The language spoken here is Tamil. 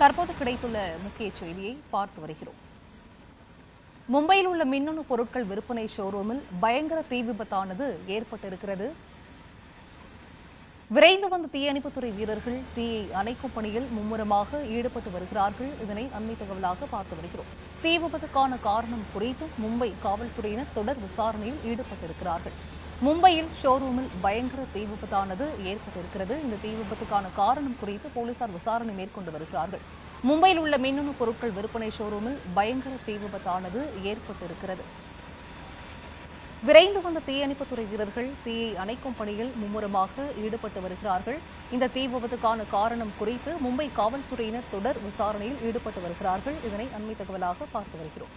தற்போது கிடைத்துள்ள முக்கிய செய்தியை பார்த்து வருகிறோம். மும்பையில் உள்ள மின்னணு பொருட்கள் விற்பனை ஷோரூமில் பயங்கர தீ விபத்தானது ஏற்பட்டிருக்கிறது. விரைந்து வந்த தீயணைப்புத்துறை வீரர்கள் தீயை அணைக்கும் பணியில் மும்முரமாக ஈடுபட்டு வருகிறார்கள். இதனை அண்மை தகவலாக பார்த்து வருகிறோம். தீ விபத்துக்கான காரணம் குறித்தும் மும்பை காவல்துறையினர் தொடர் விசாரணையில் ஈடுபட்டிருக்கிறார்கள். மும்பையில் ஷோரூமில் பயங்கர தீ விபத்தானது ஏற்பட்டிருக்கிறது. இந்த தீ விபத்துக்கான காரணம் குறித்து போலீசார் விசாரணை மேற்கொண்டு வருகிறார்கள். மும்பையில் உள்ள மின்னணு பொருட்கள் விற்பனை ஷோரூமில் பயங்கர தீ விபத்தானது ஏற்பட்டிருக்கிறது. விரைந்து வந்த தீயணைப்புத்துறை வீரர்கள் தீயை அணைக்கும் பணியில் மும்முரமாக ஈடுபட்டு வருகிறார்கள். இந்த தீ விபத்துக்கான காரணம் குறித்து மும்பை காவல்துறையினர் தொடர் விசாரணையில் ஈடுபட்டு வருகிறார்கள். இதனை அண்மை தகவலாக பார்த்து வருகிறோம்.